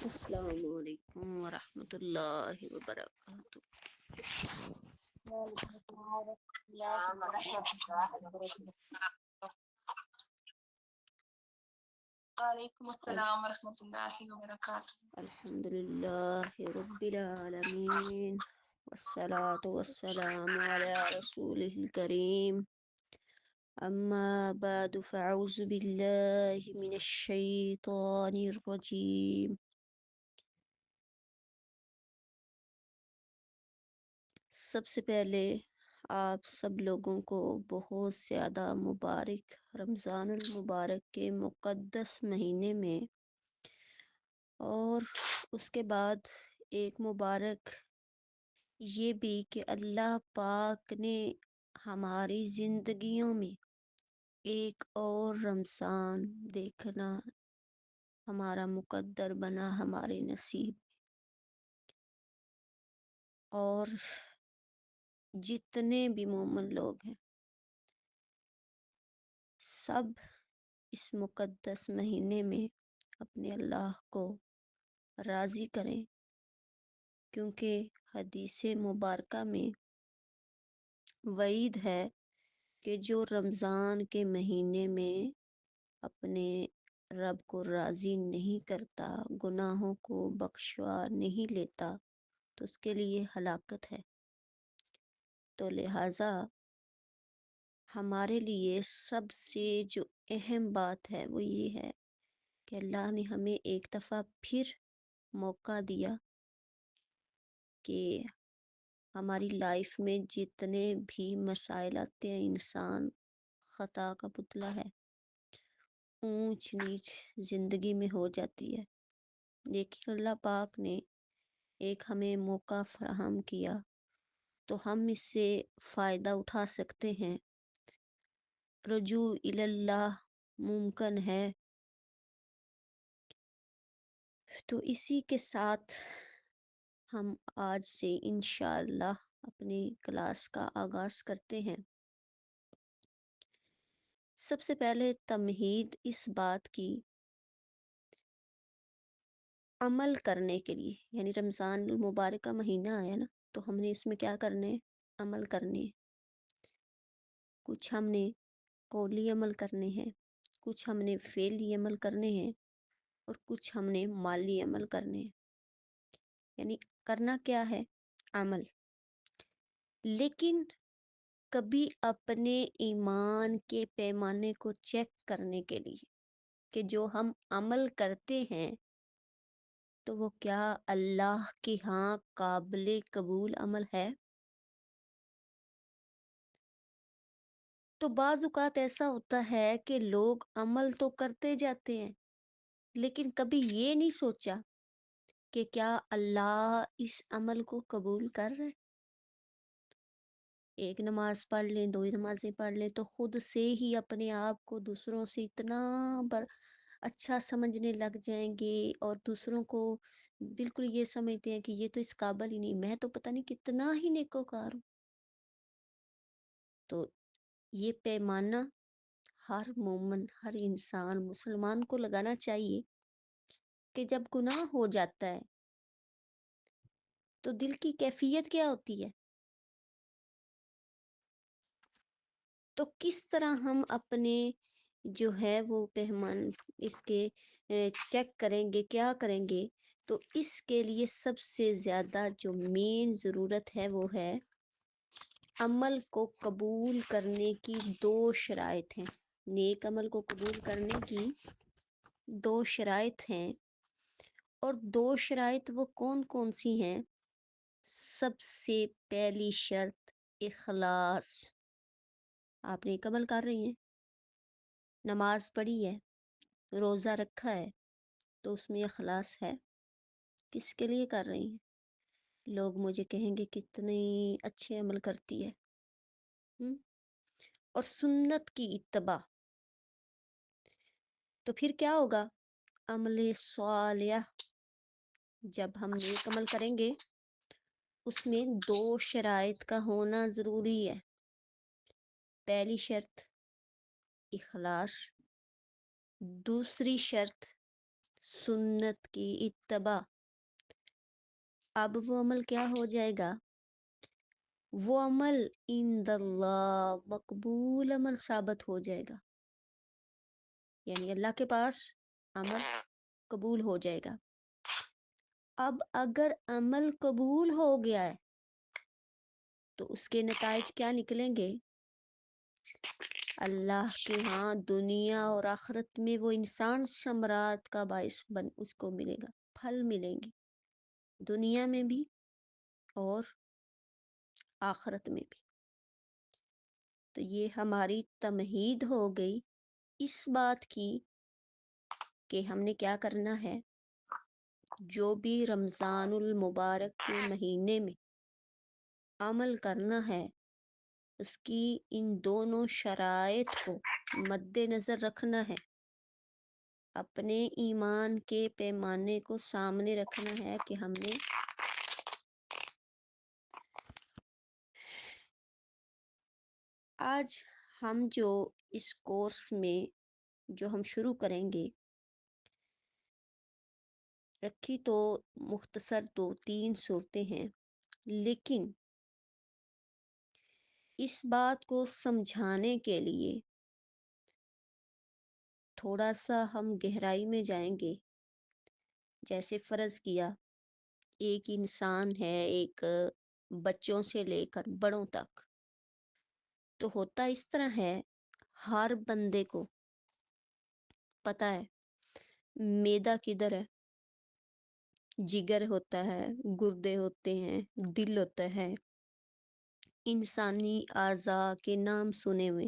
السلام علیکم ورحمۃ اللہ وبرکاتہ۔ وعلیکم السلام ورحمۃ اللہ وبرکاتہ۔ الحمد للہ رب العالمین والصلاة والسلام علی رسولہ الکریم، اما بعد فاعوذ باللہ من الشیطان الرجیم۔ سب سے پہلے آپ سب لوگوں کو بہت زیادہ مبارک رمضان المبارک کے مقدس مہینے میں، اور اس کے بعد ایک مبارک یہ بھی کہ اللہ پاک نے ہماری زندگیوں میں ایک اور رمضان دیکھنا ہمارا مقدر بنا، ہمارے نصیب۔ اور جتنے بھی مومن لوگ ہیں سب اس مقدس مہینے میں اپنے اللہ کو راضی کریں، کیونکہ حدیث مبارکہ میں وعید ہے کہ جو رمضان کے مہینے میں اپنے رب کو راضی نہیں کرتا، گناہوں کو بخشوا نہیں لیتا، تو اس کے لیے ہلاکت ہے۔ تو لہٰذا ہمارے لیے سب سے جو اہم بات ہے وہ یہ ہے کہ اللہ نے ہمیں ایک دفعہ پھر موقع دیا کہ ہماری لائف میں جتنے بھی مسائل آتے ہیں، انسان خطا کا پتلا ہے، اونچ نیچ زندگی میں ہو جاتی ہے، لیکن اللہ پاک نے ایک ہمیں موقع فراہم کیا تو ہم اس سے فائدہ اٹھا سکتے ہیں۔ رجوع الی اللہ ممکن ہے۔ تو اسی کے ساتھ ہم آج سے انشاءاللہ اپنی کلاس کا آغاز کرتے ہیں۔ سب سے پہلے تمہید اس بات کی عمل کرنے کے لیے، یعنی رمضان المبارک کا مہینہ آیا نا، تو ہم نے اس میں کیا کرنے؟ عمل کرنے۔ کچھ ہم نے قولی عمل کرنے ہیں، کچھ ہم نے فعلی عمل کرنے ہیں، اور کچھ ہم نے مالی عمل کرنے ہیں۔ یعنی کرنا کیا ہے؟ عمل۔ لیکن کبھی اپنے ایمان کے پیمانے کو چیک کرنے کے لیے کہ جو ہم عمل کرتے ہیں تو وہ کیا اللہ کے ہاں قابل قبول عمل ہے؟ تو بعض اوقات ایسا ہوتا ہے کہ لوگ عمل تو کرتے جاتے ہیں، لیکن کبھی یہ نہیں سوچا کہ کیا اللہ اس عمل کو قبول کر رہے؟ ایک نماز پڑھ لیں، دو نمازیں پڑھ لیں تو خود سے ہی اپنے آپ کو دوسروں سے اتنا اچھا سمجھنے لگ جائیں گے، اور دوسروں کو بالکل یہ سمجھتے ہیں کہ یہ تو اس قابل ہی نہیں، میں تو پتہ نہیں کتنا ہی نیکوکار ہوں۔ تو یہ پیمانہ ہر مومن، ہر انسان مسلمان کو لگانا چاہیے کہ جب گناہ ہو جاتا ہے تو دل کی کیفیت کیا ہوتی ہے، تو کس طرح ہم اپنے جو ہے وہ پیمان اس کے چیک کریں گے، کیا کریں گے؟ تو اس کے لیے سب سے زیادہ جو مین ضرورت ہے وہ ہے عمل کو قبول کرنے کی دو شرائط ہیں۔ نیک عمل کو قبول کرنے کی دو شرائط ہیں، اور دو شرائط وہ کون کون سی ہیں؟ سب سے پہلی شرط اخلاص۔ آپ نیک عمل کر رہی ہیں، نماز پڑھی ہے، روزہ رکھا ہے، تو اس میں اخلاص ہے؟ کس کے لیے کر رہی ہیں؟ لوگ مجھے کہیں گے کتنے اچھے عمل کرتی ہے۔ اور سنت کی اتباع، تو پھر کیا ہوگا؟ عمل صالح۔ جب ہم نیک عمل کریں گے اس میں دو شرائط کا ہونا ضروری ہے۔ پہلی شرط اخلاص، دوسری شرط سنت کی اتباع، اب وہ عمل کیا ہو جائے گا؟ وہ عمل عند اللہ مقبول عمل ثابت ہو جائے گا، یعنی اللہ کے پاس عمل قبول ہو جائے گا۔ اب اگر عمل قبول ہو گیا ہے تو اس کے نتائج کیا نکلیں گے؟ اللہ کے ہاں دنیا اور آخرت میں وہ انسان ثمرات کا باعث بن اس کو ملے گا، پھل ملیں گے دنیا میں بھی اور آخرت میں بھی۔ تو یہ ہماری تمہید ہو گئی اس بات کی کہ ہم نے کیا کرنا ہے، جو بھی رمضان المبارک کے مہینے میں عمل کرنا ہے اس کی ان دونوں شرائط کو مد نظر رکھنا ہے، اپنے ایمان کے پیمانے کو سامنے رکھنا ہے کہ ہم نے آج ہم جو اس کورس میں جو ہم شروع کریں گے، رکھی تو مختصر 2-3 صورتیں ہیں، لیکن اس بات کو سمجھانے کے لیے تھوڑا سا ہم گہرائی میں جائیں گے۔ جیسے فرض کیا ایک انسان ہے، ایک بچوں سے لے کر بڑوں تک، تو ہوتا اس طرح ہے ہر بندے کو پتہ ہے معدہ کدھر ہے، جگر ہوتا ہے، گردے ہوتے ہیں، دل ہوتا ہے، انسانی اعضاء کے نام سنے ہوئے،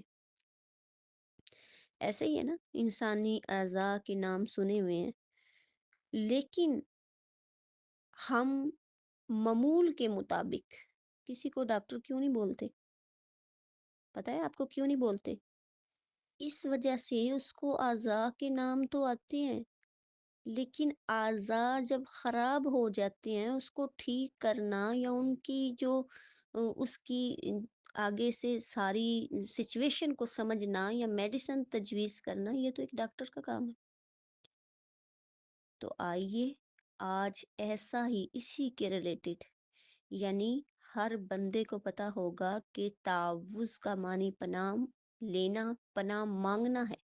ایسے ہی ہے نا، انسانی اعضاء کے نام سنے ہوئے ہیں، لیکن ہم معمول کے مطابق کسی کو ڈاکٹر کیوں نہیں بولتے؟ پتہ ہے آپ کو کیوں نہیں بولتے؟ اس وجہ سے اس کو اعضاء کے نام تو آتے ہیں، لیکن اعضاء جب خراب ہو جاتے ہیں اس کو ٹھیک کرنا یا ان کی جو اس کی آگے سے ساری سچویشن کو سمجھنا یا میڈیسن تجویز کرنا، یہ تو ایک ڈاکٹر کا کام ہے۔ تو آئیے آج ایسا ہی اسی کے ریلیٹڈ، یعنی ہر بندے کو پتہ ہوگا کہ تعوذ کا معنی پناہ لینا، پناہ مانگنا ہے،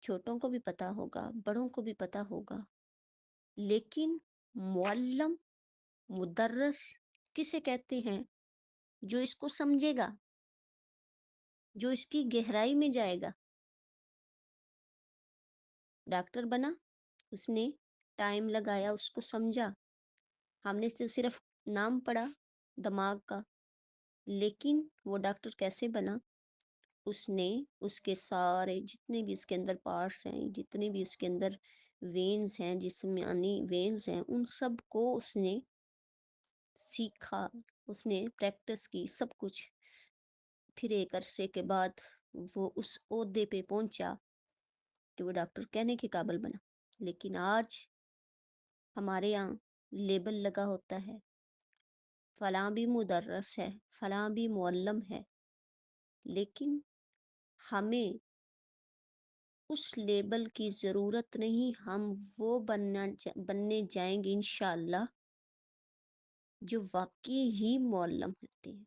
چھوٹوں کو بھی پتہ ہوگا، بڑوں کو بھی پتہ ہوگا، لیکن معلم، مدرس کسے کہتے ہیں؟ جو اس کو سمجھے گا، جو اس کی گہرائی میں جائے گا۔ ڈاکٹر بنا، اس نے ٹائم لگایا، اس کو سمجھا، ہم نے تو صرف نام پڑھا دماغ کا، لیکن وہ ڈاکٹر کیسے بنا؟ اس نے اس کے سارے جتنے بھی اس کے اندر پارٹس ہیں، جتنے بھی اس کے اندر وینز ہیں، جسمانی وینز ہیں، ان سب کو اس نے سیکھا، اس نے پریکٹس کی، سب کچھ، پھر ایک عرصے کے بعد وہ اس عہدے پہ پہنچا کہ وہ ڈاکٹر کہنے کے قابل بنا۔ لیکن آج ہمارے یہاں لیبل لگا ہوتا ہے، فلاں بھی مدرس ہے، فلاں بھی معلم ہے، لیکن ہمیں اس لیبل کی ضرورت نہیں، ہم وہ بننے جائیں گے انشاءاللہ جو واقعی ہی معلم ہوتے ہیں۔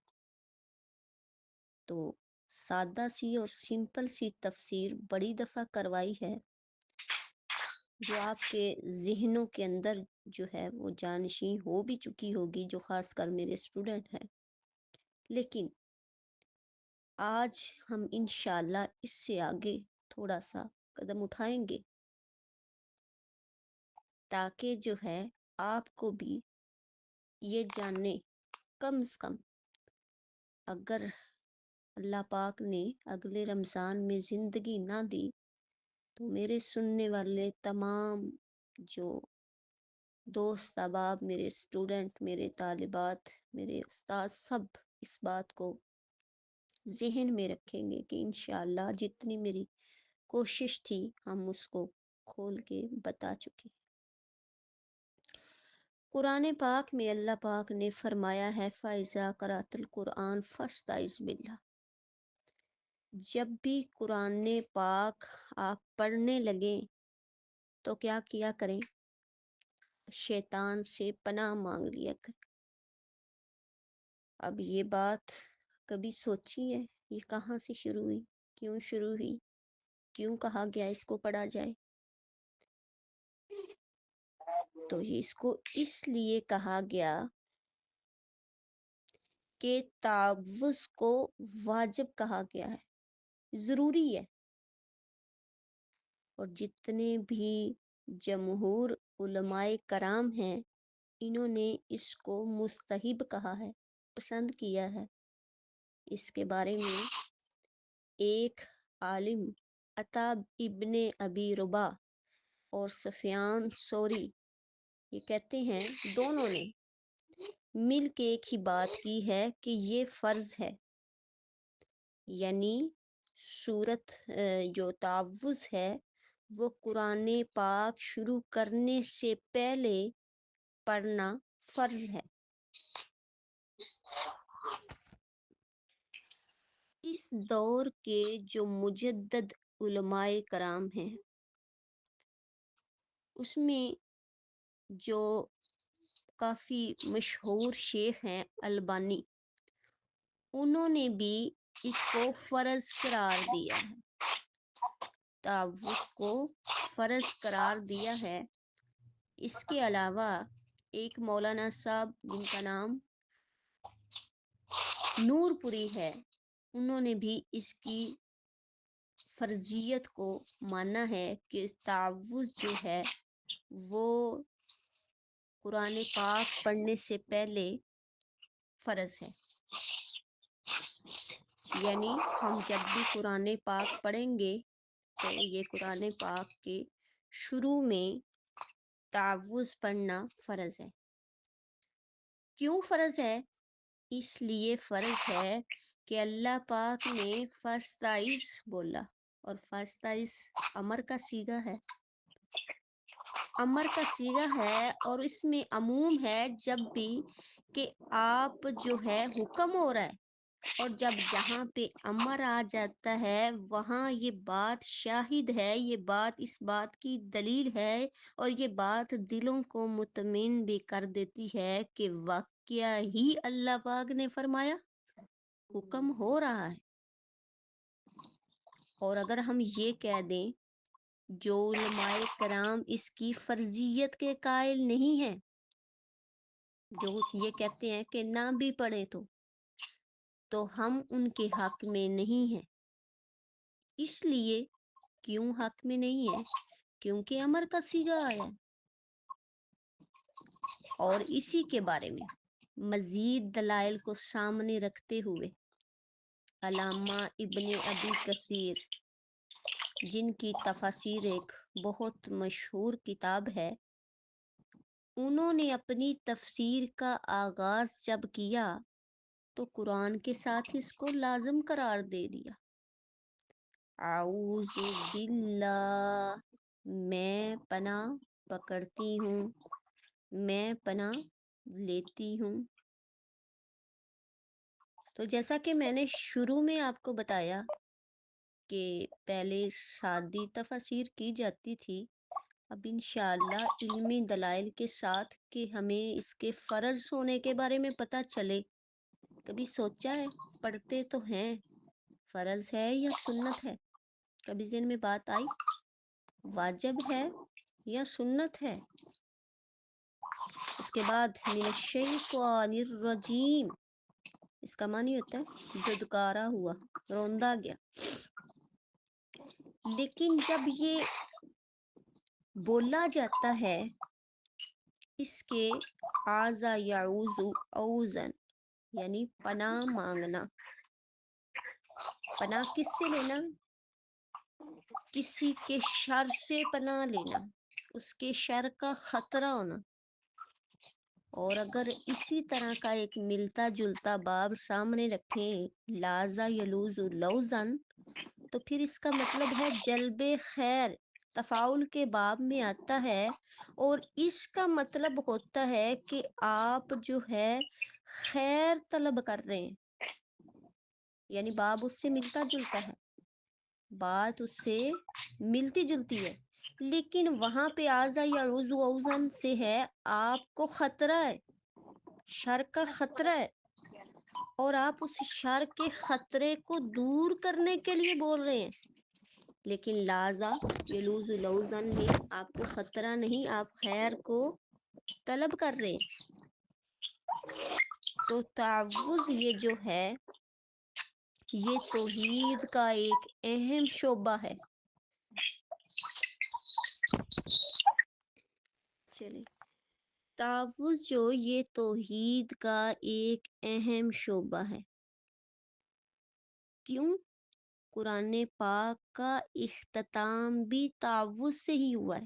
تو سادہ سی اور سمپل سی تفسیر بڑی دفعہ کروائی ہے، جو آپ کے ذہنوں کے اندر جو ہے وہ جانشین ہو بھی چکی ہوگی، جو خاص کر میرے اسٹوڈنٹ ہیں، لیکن آج ہم انشاءاللہ اس سے آگے تھوڑا سا قدم اٹھائیں گے، تاکہ جو ہے آپ کو بھی یہ جاننے، کم از کم اگر اللہ پاک نے اگلے رمضان میں زندگی نہ دی تو میرے سننے والے تمام جو دوست احباب، میرے اسٹوڈنٹ، میرے طالبات، میرے استاد، سب اس بات کو ذہن میں رکھیں گے کہ انشاءاللہ جتنی میری کوشش تھی ہم اس کو کھول کے بتا چکے۔ قرآن پاک میں اللہ پاک نے فرمایا ہے فَإِذَا قَرَأْتَ الْقُرْآنَ فَاسْتَعِذْ بِاللَّهِ، جب بھی قرآن پاک آپ پڑھنے لگیں تو کیا کیا کریں؟ شیطان سے پناہ مانگ لیا کریں۔ اب یہ بات کبھی سوچی ہے یہ کہاں سے شروع ہوئی، کیوں شروع ہوئی، کیوں کہا گیا اس کو پڑھا جائے؟ تو یہ اس کو اس لیے کہا گیا کہ تعوذ کو واجب کہا گیا ہے، ضروری ہے، اور جتنے بھی جمہور علماء کرام ہیں انہوں نے اس کو مستحب کہا ہے، پسند کیا ہے۔ اس کے بارے میں ایک عالم عطا ابن ابی ربا اور سفیان ثوری یہ کہتے ہیں، دونوں نے مل کے ایک ہی بات کی ہے کہ یہ فرض ہے، یعنی سورت جو تعوذ ہے وہ قرآن پاک شروع کرنے سے پہلے پڑھنا فرض ہے۔ اس دور کے جو مجدد علماء کرام ہیں اس میں جو کافی مشہور شیخ ہیں البانی، انہوں نے بھی اس کو فرض قرار دیا ہے، تعوذ کو فرض قرار دیا ہے۔ اس کے علاوہ ایک مولانا صاحب جن کا نام نور پوری ہے، انہوں نے بھی اس کی فرضیت کو مانا ہے کہ تعوذ جو ہے وہ قرآن پاک پڑھنے سے پہلے فرض ہے، یعنی ہم جب بھی قرآن پاک پڑھیں گے تو یہ قرآن پاک کے شروع میں تعوذ پڑھنا فرض ہے۔ کیوں فرض ہے؟ اس لیے فرض ہے کہ اللہ پاک نے فاستعذ بولا، اور فاستعذ امر کا صیغہ ہے، امر کا صیغہ ہے، اور اس میں عموم ہے جب بھی کہ آپ جو ہے حکم ہو رہا ہے، اور جب جہاں پہ امر آ جاتا ہے وہاں یہ بات شاہد ہے، یہ بات اس بات کی دلیل ہے، اور یہ بات دلوں کو مطمئن بھی کر دیتی ہے کہ واقعہ ہی اللہ پاک نے فرمایا، حکم ہو رہا ہے۔ اور اگر ہم یہ کہہ دیں جو علماء کرام اس کی فرضیت کے قائل نہیں ہیں، جو یہ کہتے ہیں کہ نہ بھی پڑھیں تو ہم ان کے حق میں نہیں ہیں۔ اس لیے کیوں حق میں نہیں ہے؟ کیونکہ امر کا صیغہ آیا ہے۔ اور اسی کے بارے میں مزید دلائل کو سامنے رکھتے ہوئے علامہ ابن ابی کثیر جن کی تفاسیر ایک بہت مشہور کتاب ہے، انہوں نے اپنی تفسیر کا آغاز جب کیا تو قرآن کے ساتھ اس کو لازم قرار دے دیا۔ اعوذ باللہ، میں پناہ پکڑتی ہوں، میں پناہ لیتی ہوں۔ تو جیسا کہ میں نے شروع میں آپ کو بتایا کہ پہلے سادی تفاسیر کی جاتی تھی، اب انشاءاللہ علمی دلائل کے ساتھ کہ ہمیں اس کے فرض ہونے کے بارے میں پتہ چلے۔ کبھی سوچا ہے، پڑھتے تو ہیں، فرض ہے یا سنت ہے؟ کبھی ذہن میں بات آئی واجب ہے یا سنت ہے؟ اس کے بعد من الشیطان الرجیم، اس کا معنی ہوتا ہے دھدکارا ہوا، روندا گیا۔ لیکن جب یہ بولا جاتا ہے اس کے آذا یعوذ اوزن، یعنی پناہ مانگنا، پناہ کس سے لینا؟ کسی کے شر سے پناہ لینا، اس کے شر کا خطرہ ہونا۔ اور اگر اسی طرح کا ایک ملتا جلتا باب سامنے رکھیں، لاذا یلوذ لوزن، تو پھر اس کا مطلب ہے جلب خیر، تفاعل کے باب میں آتا ہے، اور اس کا مطلب ہوتا ہے کہ آپ جو ہے خیر طلب کر رہے ہیں، یعنی باب اس سے ملتا جلتا ہے، بات اس سے ملتی جلتی ہے۔ لیکن وہاں پہ آزا یا رضو اوزن سے ہے، آپ کو خطرہ ہے، شر کا خطرہ ہے، اور آپ اس شر کے خطرے کو دور کرنے کے لیے بول رہے ہیں۔ لیکن لازا یلوز لوزن میں آپ کو خطرہ نہیں، آپ خیر کو طلب کر رہے ہیں۔ تو تعوذ یہ جو ہے، یہ توحید کا ایک اہم شعبہ ہے۔ چلیں، تعوذ جو یہ توحید کا ایک اہم شعبہ ہے۔ کیوں؟ قرآن پاک کا اختتام بھی تعوذ سے ہی ہوا ہے۔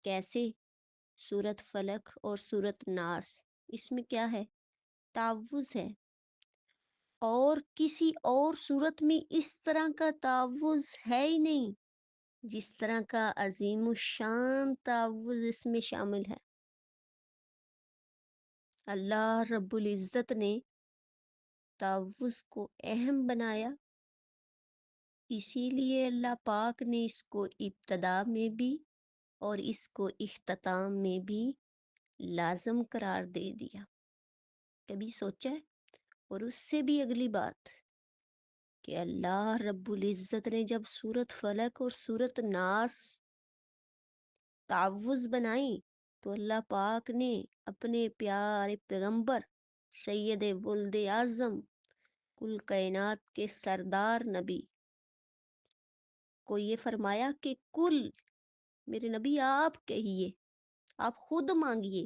کیسے؟ سورۃ فلق اور سورۃ ناس، اس میں کیا ہے؟ تعوذ ہے۔ اور کسی اور صورت میں اس طرح کا تعوذ ہے ہی نہیں جس طرح کا عظیم الشان تعوذ اس میں شامل ہے۔ اللہ رب العزت نے تعوذ کو اہم بنایا، اسی لیے اللہ پاک نے اس کو ابتدا میں بھی اور اس کو اختتام میں بھی لازم قرار دے دیا۔ کبھی سوچا ہے؟ اور اس سے بھی اگلی بات کہ اللہ رب العزت نے جب سورۃ فلق اور سورۃ ناس تعوذ بنائی تو اللہ پاک نے اپنے پیارے پیغمبر سید ولد اعظم کل کائنات کے سردار نبی کو یہ فرمایا کہ کل، میرے نبی آپ کہیے، آپ خود مانگیے،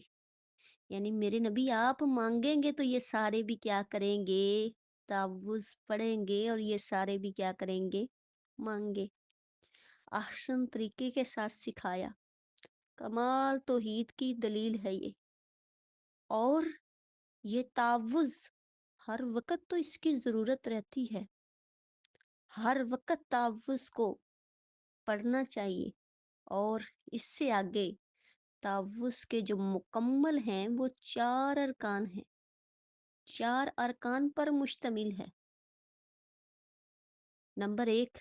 یعنی میرے نبی آپ مانگیں گے تو یہ سارے بھی کیا کریں گے؟ تعوذ پڑھیں گے، اور یہ سارے بھی کیا کریں گے؟ مانگے۔ احسن طریقے کے ساتھ سکھایا، کمال توحید کی دلیل ہے یہ۔ اور یہ تعوذ ہر وقت تو اس کی ضرورت رہتی ہے، ہر وقت تعوذ کو پڑھنا چاہیے۔ اور اس سے آگے تعوذ کے جو مکمل ہیں وہ 4 ارکان ہیں، 4 ارکان پر مشتمل ہے۔ نمبر 1،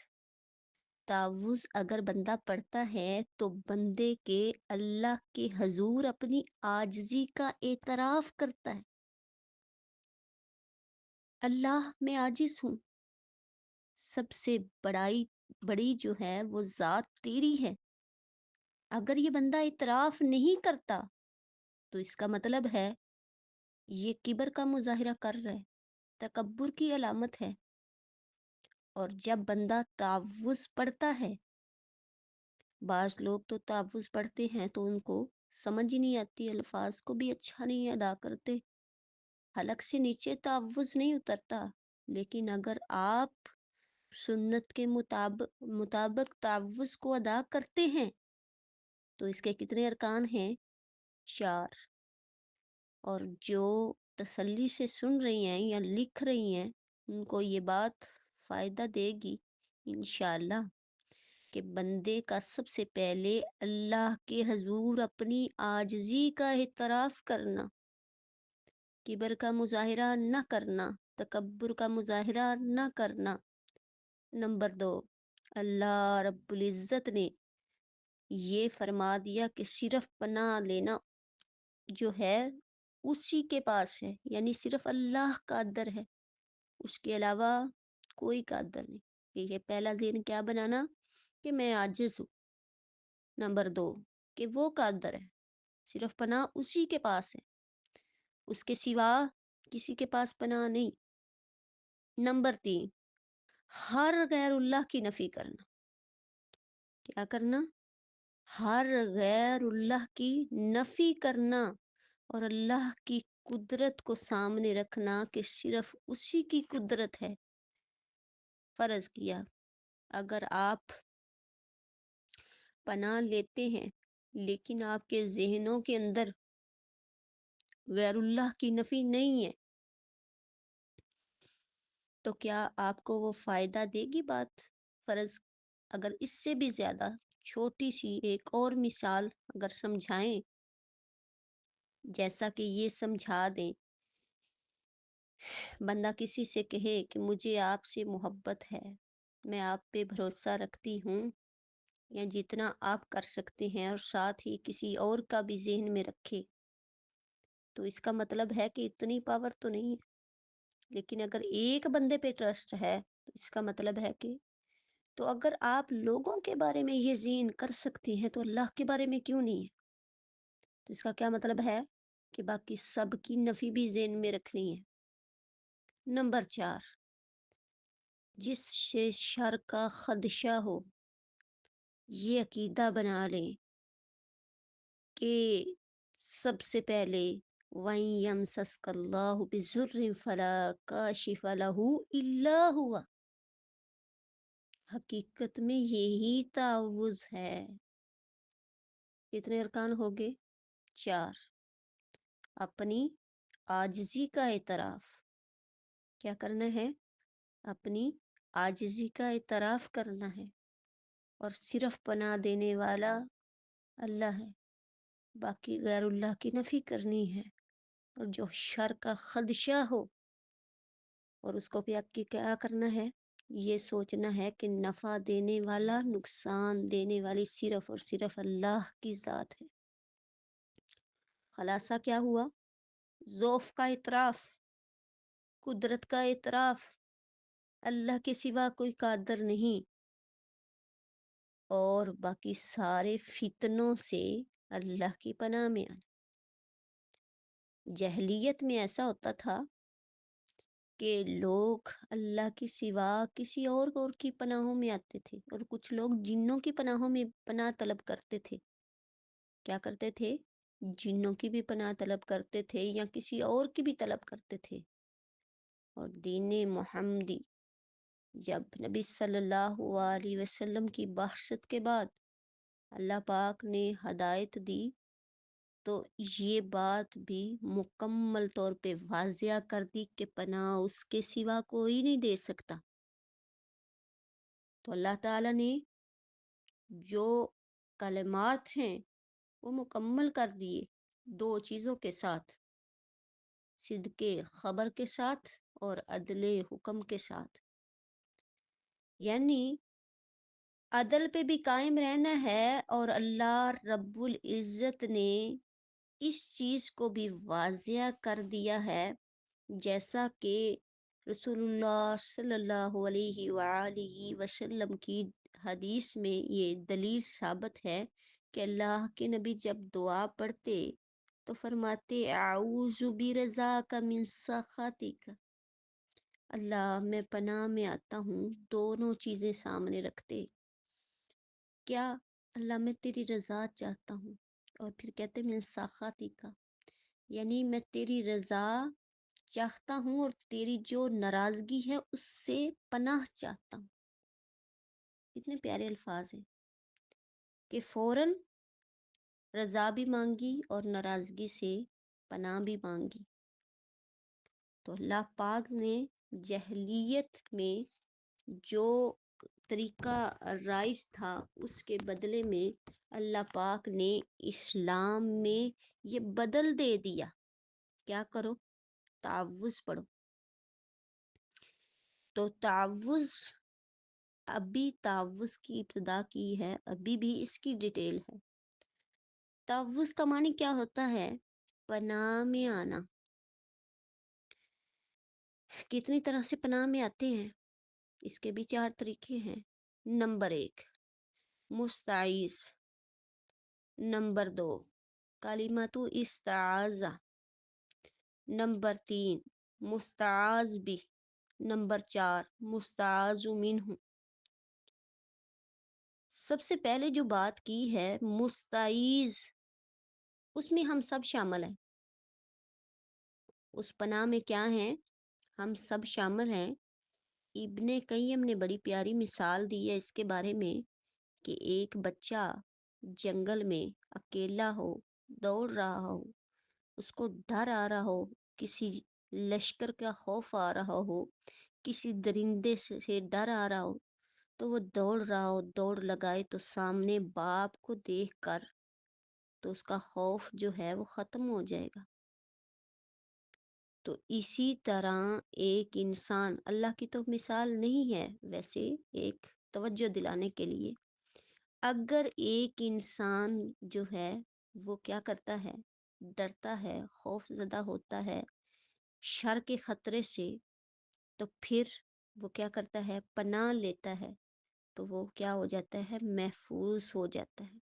تعوذ اگر بندہ پڑھتا ہے تو بندے کے اللہ کے حضور اپنی عاجزی کا اعتراف کرتا ہے۔ اللہ میں عاجز ہوں، سب سے بڑی جو ہے وہ ذات تیری ہے۔ اگر یہ بندہ اعتراف نہیں کرتا تو اس کا مطلب ہے یہ کبر کا مظاہرہ کر رہا ہے، تکبر کی علامت ہے۔ اور جب بندہ تعوذ پڑھتا ہے، بعض لوگ تو تعوذ پڑھتے ہیں تو ان کو سمجھ ہی نہیں آتی، الفاظ کو بھی اچھا نہیں ادا کرتے، حلق سے نیچے تعوذ نہیں اترتا۔ لیکن اگر آپ سنت کے مطابق تعوذ کو ادا کرتے ہیں تو اس کے کتنے ارکان ہیں؟ 4۔ اور جو تسلی سے سن رہی ہیں یا لکھ رہی ہیں ان کو یہ بات فائدہ دے گی انشاءاللہ کہ بندے کا سب سے پہلے اللہ کے حضور اپنی عاجزی کا اعتراف کرنا، کبر کا مظاہرہ نہ کرنا، تکبر کا مظاہرہ نہ کرنا۔ نمبر 2، اللہ رب العزت نے یہ فرما دیا کہ صرف پناہ لینا جو ہے اسی کے پاس ہے، یعنی صرف اللہ قادر ہے، اس کے علاوہ کوئی قادر نہیں۔ یہ پہلا ذہن کیا بنانا کہ میں عاجز ہوں۔ نمبر 2 کہ وہ قادر ہے، صرف پناہ اسی کے پاس ہے، اس کے سوا کسی کے پاس پناہ نہیں۔ نمبر 3، ہر غیر اللہ کی نفی کرنا۔ کیا کرنا؟ ہر غیر اللہ کی نفی کرنا، اور اللہ کی قدرت کو سامنے رکھنا کہ صرف اسی کی قدرت ہے۔ فرض کیا اگر آپ پناہ لیتے ہیں لیکن آپ کے ذہنوں کے اندر غیر اللہ کی نفی نہیں ہے تو کیا آپ کو وہ فائدہ دے گی بات؟ فرض اگر اس سے بھی زیادہ چھوٹی سی ایک اور مثال اگر سمجھائیں، جیسا کہ یہ سمجھا دیں، بندہ کسی سے کہے کہ مجھے آپ سے محبت ہے، میں آپ پہ بھروسہ رکھتی ہوں، یا جتنا آپ کر سکتے ہیں اور ساتھ ہی کسی اور کا بھی ذہن میں رکھے، تو اس کا مطلب ہے کہ اتنی پاور تو نہیں ہے۔ لیکن اگر ایک بندے پہ ٹرسٹ ہے تو اس کا مطلب ہے کہ، تو اگر آپ لوگوں کے بارے میں یہ ذہن کر سکتے ہیں تو اللہ کے بارے میں کیوں نہیں ہے؟ تو اس کا کیا مطلب ہے کہ باقی سب کی نفی بھی ذہن میں رکھنی ہے۔ نمبر 4، جس سے شر کا خدشہ ہو یہ عقیدہ بنا لیں کہ سب سے پہلے وَإِن يَمْسَسْكَ اللَّهُ بِضُرٍّ فَلَا كَاشِفَ لَهُ إِلَّا هُوَ، حقیقت میں یہی تعوذ ہے۔ کتنے ارکان ہو گئے؟ 4۔ اپنی عاجزی کا اعتراف، کیا کرنا ہے؟ اپنی عاجزی کا اعتراف کرنا ہے، اور صرف پناہ دینے والا اللہ ہے، باقی غیر اللہ کی نفی کرنی ہے۔ اور جو شر کا خدشہ ہو، اور اس کو بھی آپ کی کیا کرنا ہے؟ یہ سوچنا ہے کہ نفع دینے والا، نقصان دینے والی صرف اور صرف اللہ کی ذات ہے۔ خلاصہ کیا ہوا؟ ضعف کا اعتراف، قدرت کا اعتراف، اللہ کے سوا کوئی قادر نہیں، اور باقی سارے فتنوں سے اللہ کی پناہ میں آنا۔ جہلیت میں ایسا ہوتا تھا کہ لوگ اللہ کے سوا کسی اور کی پناہوں میں آتے تھے، اور کچھ لوگ جنوں کی پناہوں میں پناہ طلب کرتے تھے۔ کیا کرتے تھے؟ جنوں کی بھی پناہ طلب کرتے تھے یا کسی اور کی بھی طلب کرتے تھے۔ اور دین محمدی جب نبی صلی اللہ علیہ وسلم کی بعثت کے بعد اللہ پاک نے ہدایت دی، تو یہ بات بھی مکمل طور پہ واضح کر دی کہ پناہ اس کے سوا کوئی نہیں دے سکتا۔ تو اللہ تعالیٰ نے جو کلمات ہیں وہ مکمل کر دیے 2 چیزوں کے ساتھ، صدق خبر کے ساتھ اور عدل حکم کے ساتھ۔ یعنی عدل پہ بھی قائم رہنا ہے، اور اللہ رب العزت نے اس چیز کو بھی واضح کر دیا ہے، جیسا کہ رسول اللہ صلی اللہ علیہ وآلہ وسلم کی حدیث میں یہ دلیل ثابت ہے کہ اللہ کے نبی جب دعا پڑھتے تو فرماتے اعوذ برضاک من سخطک، اللہ میں پناہ میں آتا ہوں، دونوں چیزیں سامنے رکھتے۔ کیا؟ اللہ میں تیری رضا چاہتا ہوں، اور پھر کہتے من سخطک، یعنی میں تیری رضا چاہتا ہوں اور تیری جو ناراضگی ہے اس سے پناہ چاہتا ہوں۔ اتنے پیارے الفاظ ہیں کہ فوراً رضا بھی مانگی اور ناراضگی سے پناہ بھی مانگی۔ تو اللہ پاک نے جہلیت میں جو طریقہ رائج تھا اس کے بدلے میں اللہ پاک نے اسلام میں یہ بدل دے دیا۔ کیا کرو؟ تعوذ پڑھو۔ تو تعوذ، ابھی تعوذ کی ابتدا کی ہے، ابھی بھی اس کی ڈیٹیل ہے۔ تعوذ کا معنی کیا ہوتا ہے؟ پناہ میں آنا۔ کتنی طرح سے پناہ میں آتے ہیں؟ اس کے بھی 4 طریقے ہیں۔ نمبر 1 مستعیذ، نمبر 2 کلمۃ استعاذہ، نمبر 3 مستعاذ بھی، نمبر 4 مستعاذ منہ۔ سب سے پہلے جو بات کی ہے مستعیذ، اس میں ہم سب شامل ہیں، اس پناہ میں کیا ہیں؟ ہم سب شامل ہیں۔ ابن قیم نے بڑی پیاری مثال دی ہے اس کے بارے میں کہ ایک بچہ جنگل میں اکیلا ہو، دوڑ رہا ہو، اس کو ڈر آ رہا ہو، کسی لشکر کا خوف آ رہا ہو، کسی درندے سے ڈر آ رہا ہو، تو وہ دوڑ رہا ہو، دوڑ لگائے تو سامنے باپ کو دیکھ کر تو اس کا خوف جو ہے وہ ختم ہو جائے گا۔ تو اسی طرح ایک انسان، اللہ کی تو مثال نہیں ہے ویسے، ایک توجہ دلانے کے لیے، اگر ایک انسان جو ہے وہ کیا کرتا ہے، ڈرتا ہے، خوف زدہ ہوتا ہے شر کے خطرے سے، تو پھر وہ کیا کرتا ہے، پناہ لیتا ہے، تو وہ کیا ہو جاتا ہے، محفوظ ہو جاتا ہے۔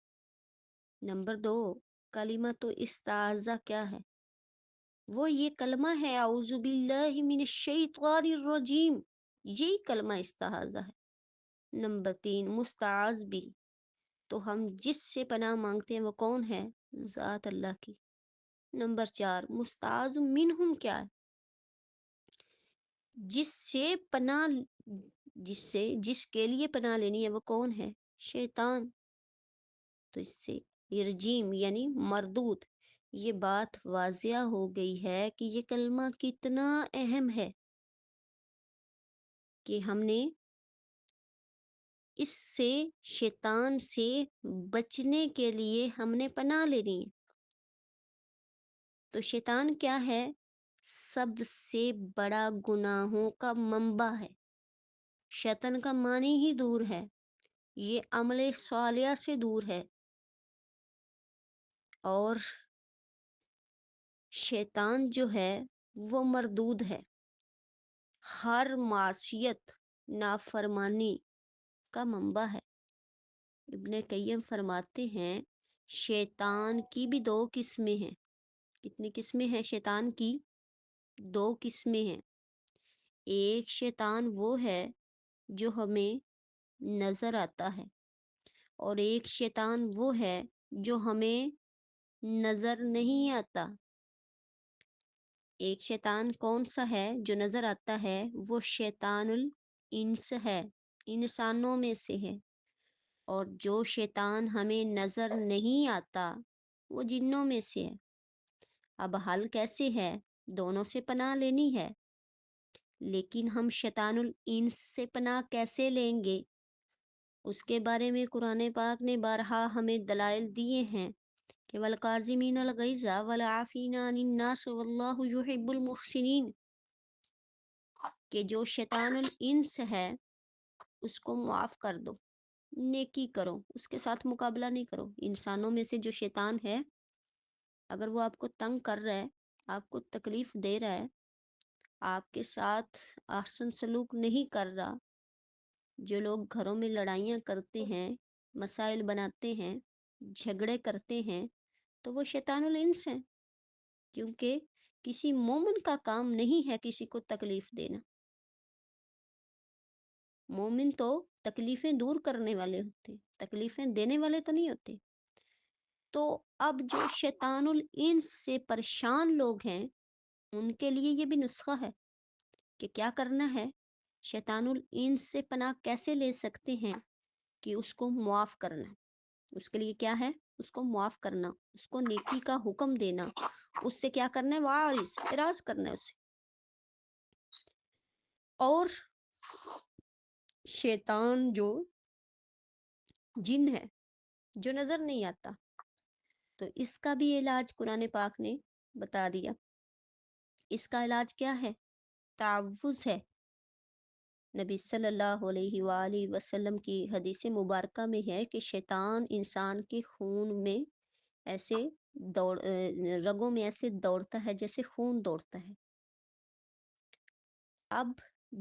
نمبر 2، کلمہ تو استعاذہ کیا ہے، وہ یہ کلمہ ہے اعوذ باللہ من الشیطان الرجیم، یہی کلمہ استعاذہ ہے۔ نمبر 3، مستعاذ بھی، تو ہم جس سے پناہ مانگتے ہیں وہ کون ہے، ذات اللہ کی۔ نمبر 4، مستعاذ منہم کیا ہے، جس سے پناہ، جس کے لیے پناہ لینی ہے وہ کون ہے، شیطان۔ تو اس سے رجیم یعنی مردود، یہ بات واضح ہو گئی ہے کہ یہ کلمہ کتنا اہم ہے کہ ہم نے اس سے، شیطان سے بچنے کے لیے ہم نے پناہ لینی ہے۔ تو شیطان کیا ہے، سب سے بڑا گناہوں کا منبع ہے۔ شیطان کا معنی ہی دور ہے، یہ عمل صالحہ سے دور ہے، اور شیطان جو ہے وہ مردود ہے، ہر معصیت، نافرمانی کا منبع ہے۔ ابن قیم فرماتے ہیں شیطان کی بھی 2 قسمیں ہیں۔ کتنی قسمیں ہیں شیطان کی؟ 2 قسمیں ہیں۔ ایک شیطان وہ ہے جو ہمیں نظر آتا ہے، اور ایک شیطان وہ ہے جو ہمیں نظر نہیں آتا۔ ایک شیطان کون سا ہے جو نظر آتا ہے، وہ شیطان الانس ہے، انسانوں میں سے ہے، اور جو شیطان ہمیں نظر نہیں آتا وہ جنوں میں سے ہے۔ اب حل کیسے ہے، دونوں سے پناہ لینی ہے، لیکن ہم شیطان الانس سے پناہ کیسے لیں گے، اس کے بارے میں قرآن پاک نے بارہا ہمیں دلائل دیے ہیں کہ والکاظمین الغیظ والعافین عن الناس واللہ یحب المحسنین، کہ جو شیطان الانس ہے اس کو معاف کر دو، نیکی کرو، اس کے ساتھ مقابلہ نہیں کرو۔ انسانوں میں سے جو شیطان ہے، اگر وہ آپ کو تنگ کر رہا ہے، آپ کو تکلیف دے رہا ہے، آپ کے ساتھ احسن سلوک نہیں کر رہا، جو لوگ گھروں میں لڑائیاں کرتے ہیں، مسائل بناتے ہیں، جھگڑے کرتے ہیں، تو وہ شیطان الانس ہیں، کیونکہ کسی مومن کا کام نہیں ہے کسی کو تکلیف دینا۔ مومن تو تکلیفیں دور کرنے والے ہوتے، تکلیفیں دینے والے تو نہیں ہوتے۔ تو اب جو شیطان الانس سے پریشان لوگ ہیں ان کے لیے یہ بھی نسخہ ہے کہ کیا کرنا ہے، شیطان الانس سے پناہ کیسے لے سکتے ہیں، کہ اس کو معاف کرنا۔ اس کے لیے کیا ہے، اس کو معاف کرنا، اس کو نیکی کا حکم دینا، اس سے کیا کرنا ہے، واعرض، اعراض کرنا ہے اس سے۔ اور شیطان جو جن ہے جو نظر نہیں آتا، تو اس کا بھی علاج قرآن پاک نے بتا دیا۔ اس کا علاج کیا ہے، تعوذ ہے۔ نبی صلی اللہ علیہ وآلہ وسلم کی حدیث مبارکہ میں ہے کہ شیطان انسان کے خون میں ایسے رگوں میں ایسے دوڑتا ہے جیسے خون دوڑتا ہے۔ اب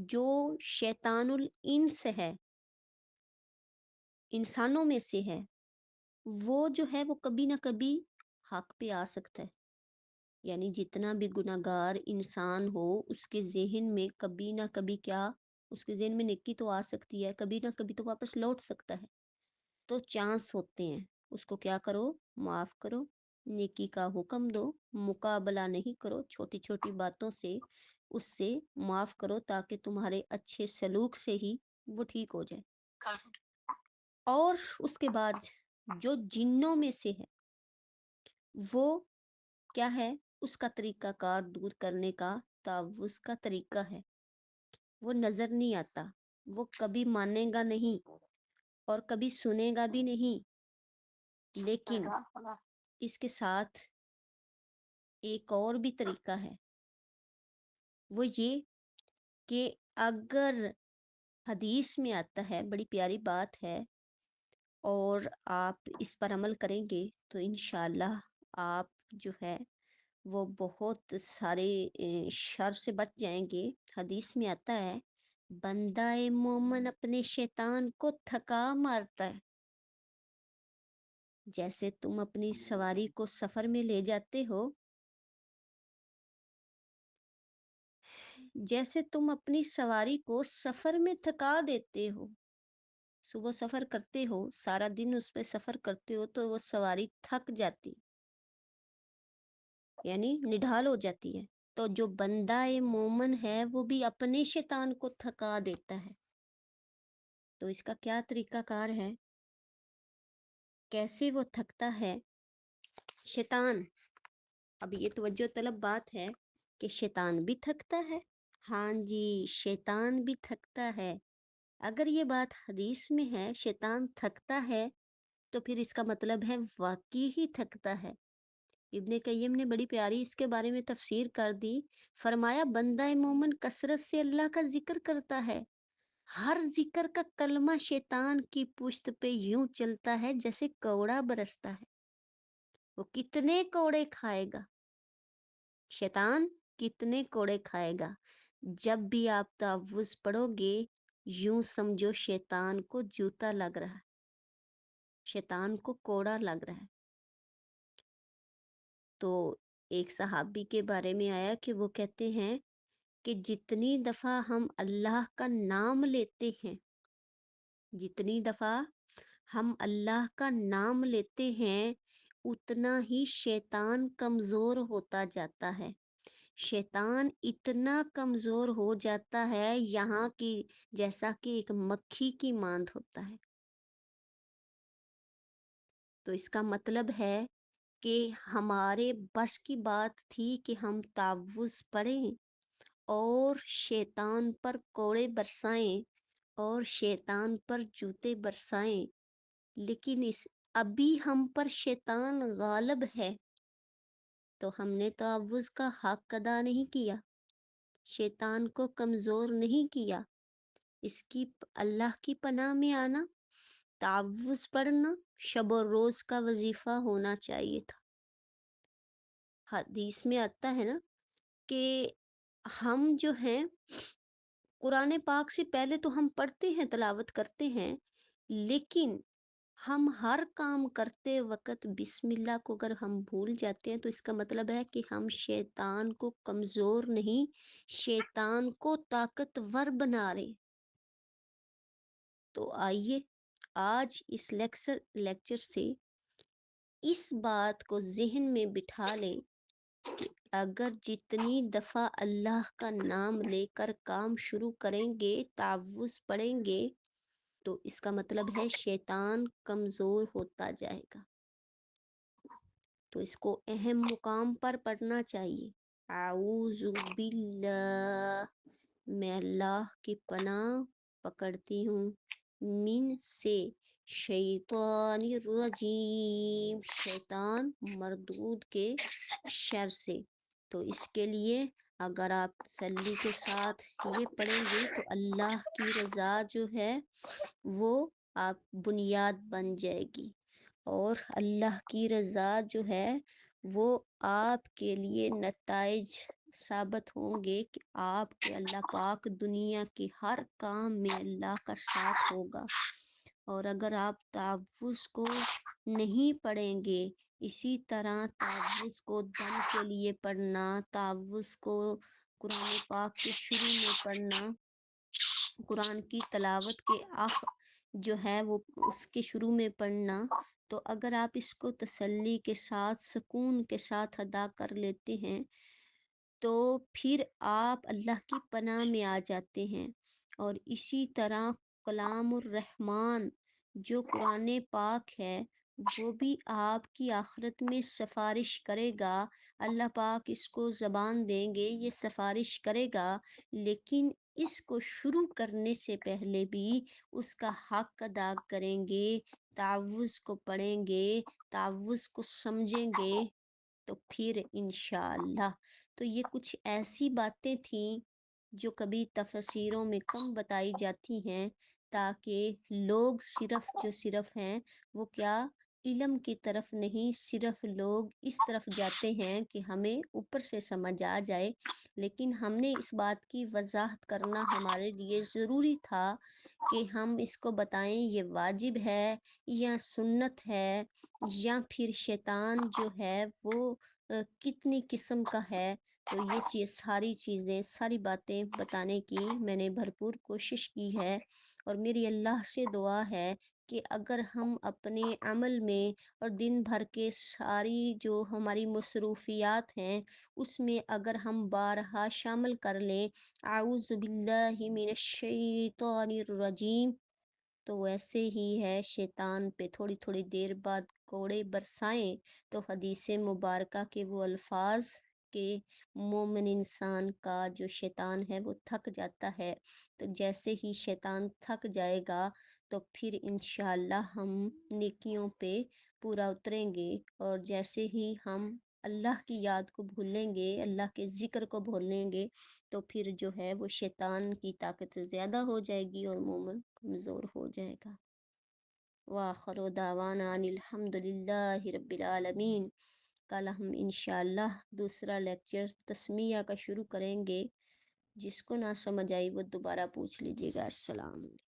جو شیطان الانس ہے، انسانوں میں سے ہے، وہ جو ہے وہ کبھی نہ کبھی حق پہ آ سکتا ہے، یعنی جتنا بھی گناہگار انسان ہو اس کے ذہن میں کبھی نہ کبھی کیا، اس کے ذہن میں نیکی تو آ سکتی ہے، کبھی نہ کبھی تو واپس لوٹ سکتا ہے۔ تو چانس ہوتے ہیں، اس کو کیا کرو، معاف کرو، نیکی کا حکم دو، مقابلہ نہیں کرو، چھوٹی چھوٹی باتوں سے اس سے معاف کرو تاکہ تمہارے اچھے سلوک سے ہی وہ ٹھیک ہو جائے۔ اور اس کے بعد جو جنوں میں سے ہے وہ کیا ہے، اس کا طریقہ کار دور کرنے کا تعوذ کا طریقہ ہے، وہ نظر نہیں آتا، وہ کبھی مانے گا نہیں اور کبھی سنے گا بھی نہیں، لیکن اس کے ساتھ ایک اور بھی طریقہ ہے، وہ یہ کہ اگر حدیث میں آتا ہے، بڑی پیاری بات ہے، اور آپ اس پر عمل کریں گے تو انشاءاللہ آپ جو ہے وہ بہت سارے شر سے بچ جائیں گے۔ حدیث میں آتا ہے بندہ مومن اپنے شیطان کو تھکا مارتا ہے۔ جیسے تم اپنی سواری کو سفر میں لے جاتے ہو، جیسے تم اپنی سواری کو سفر میں تھکا دیتے ہو، صبح سفر کرتے ہو، سارا دن اس پہ سفر کرتے ہو تو وہ سواری تھک جاتی، یعنی نڈھال ہو جاتی ہے۔ تو جو بندہ مومن ہے وہ بھی اپنے شیطان کو تھکا دیتا ہے۔ تو اس کا کیا طریقہ کار ہے، کیسے وہ تھکتا ہے شیطان؟ اب یہ توجہ طلب بات ہے کہ شیطان بھی تھکتا ہے۔ ہاں جی، شیطان بھی تھکتا ہے۔ اگر یہ بات حدیث میں ہے شیطان تھکتا ہے تو پھر اس کا مطلب ہے واقعی ہی تھکتا ہے۔ ابن قیم نے بڑی پیاری اس کے بارے میں تفسیر کر دی، فرمایا بندہ مومن کثرت سے اللہ کا ذکر کرتا ہے، ہر ذکر کا کلمہ شیطان کی پشت پہ یوں چلتا ہے جیسے کوڑا برستا ہے۔ وہ کتنے کوڑے کھائے گا شیطان، کتنے کوڑے کھائے گا؟ جب بھی آپ تعوذ پڑھو گے یوں سمجھو شیطان کو جوتا لگ رہا ہے، شیطان کو کوڑا لگ رہا ہے۔ تو ایک صحابی کے بارے میں آیا کہ وہ کہتے ہیں کہ جتنی دفعہ ہم اللہ کا نام لیتے ہیں، جتنی دفعہ ہم اللہ کا نام لیتے ہیں اتنا ہی شیطان کمزور ہوتا جاتا ہے۔ شیطان اتنا کمزور ہو جاتا ہے یہاں کی جیسا کہ ایک مکھی کی ماند ہوتا ہے۔ تو اس کا مطلب ہے کہ ہمارے بس کی بات تھی کہ ہم تعوذ پڑھیں اور شیطان پر کوڑے برسائیں اور شیطان پر جوتے برسائیں، لیکن ابھی ہم پر شیطان غالب ہے تو ہم نے تعوذ کا حق ادا نہیں کیا، شیطان کو کمزور نہیں کیا۔ اس کی اللہ کی پناہ میں آنا، تعوذ پڑھنا شب و روز کا وظیفہ ہونا چاہیے تھا۔ حدیث میں آتا ہے نا کہ ہم جو ہیں قرآن پاک سے پہلے تو ہم پڑھتے ہیں، تلاوت کرتے ہیں، لیکن ہم ہر کام کرتے وقت بسم اللہ کو اگر ہم بھول جاتے ہیں تو اس کا مطلب ہے کہ ہم شیطان کو کمزور نہیں، شیطان کو طاقتور بنا رہے۔ تو آئیے آج اس لیکچر سے اس بات کو ذہن میں بٹھا لیں کہ اگر جتنی دفعہ اللہ کا نام لے کر کام شروع کریں گے، تعوذ پڑھیں گے، تو اس کا مطلب ہے شیطان کمزور ہوتا جائے گا۔ تو اس کو اہم مقام پر پڑھنا چاہیے۔ اعوذ باللہ، میں اللہ کی پناہ پکڑتی ہوں، من سے شیطان الرجیم، شیطان مردود کے شر سے۔ تو اس کے لیے اگر آپ تسلی کے ساتھ یہ پڑھیں گے تو اللہ کی رضا جو ہے وہ آپ بنیاد بن جائے گی، اور اللہ کی رضا جو ہے وہ آپ کے لیے نتائج ثابت ہوں گے کہ آپ کے اللہ پاک دنیا کے ہر کام میں اللہ کا ساتھ ہوگا۔ اور اگر آپ تعوذ کو نہیں پڑھیں گے، اسی طرح تعوذ کو دم کے لیے پڑھنا، تعوذ کو قرآن پاک کے شروع میں پڑھنا، قرآن کی تلاوت کے جو ہے وہ اس کے شروع میں پڑھنا، تو اگر آپ اس کو تسلی کے ساتھ سکون کے ساتھ ادا کر لیتے ہیں تو پھر آپ اللہ کی پناہ میں آ جاتے ہیں۔ اور اسی طرح کلام الرحمن جو قرآن پاک ہے وہ بھی آپ کی آخرت میں سفارش کرے گا۔ اللہ پاک اس کو زبان دیں گے، یہ سفارش کرے گا، لیکن اس کو شروع کرنے سے پہلے بھی اس کا حق ادا کریں گے، تعوذ کو پڑھیں گے، تعوذ کو سمجھیں گے، تو پھر انشاءاللہ۔ تو یہ کچھ ایسی باتیں تھیں جو کبھی تفسیروں میں کم بتائی جاتی ہیں، تاکہ لوگ صرف ہیں وہ کیا، علم کی طرف نہیں، صرف لوگ اس طرف جاتے ہیں کہ ہمیں اوپر سے سمجھ آ جائے، لیکن ہم نے اس بات کی وضاحت کرنا ہمارے لیے ضروری تھا کہ ہم اس کو بتائیں یہ واجب ہے یا سنت ہے، یا پھر شیطان جو ہے وہ کتنی قسم کا ہے۔ تو یہ ساری باتیں بتانے کی میں نے بھرپور کوشش کی ہے، اور میری اللہ سے دعا ہے کہ اگر ہم اپنے عمل میں اور دن بھر کے ساری جو ہماری مصروفیات ہیں اس میں اگر ہم بارہا شامل کر لیں اعوذ باللہ من الشیطان الرجیم، تو ویسے ہی ہے شیطان پہ تھوڑی تھوڑی دیر بعد کوڑے برسائیں تو حدیث مبارکہ کے وہ الفاظ کہ مومن انسان کا جو شیطان ہے وہ تھک جاتا ہے، تو جیسے ہی شیطان تھک جائے گا تو پھر انشاءاللہ ہم نیکیوں پہ پورا اتریں گے، اور جیسے ہی ہم اللہ کی یاد کو بھولیں گے، اللہ کے ذکر کو بھولیں گے، تو پھر جو ہے وہ شیطان کی طاقت زیادہ ہو جائے گی اور مومن کمزور ہو جائے گا۔ وآخر دعوانا ان الحمد للہ رب العالمین۔ کل ہم انشاءاللہ دوسرا لیکچر تسمیہ کا شروع کریں گے، جس کو نہ سمجھ آئی وہ دوبارہ پوچھ لیجیے گا۔ السلام علیکم۔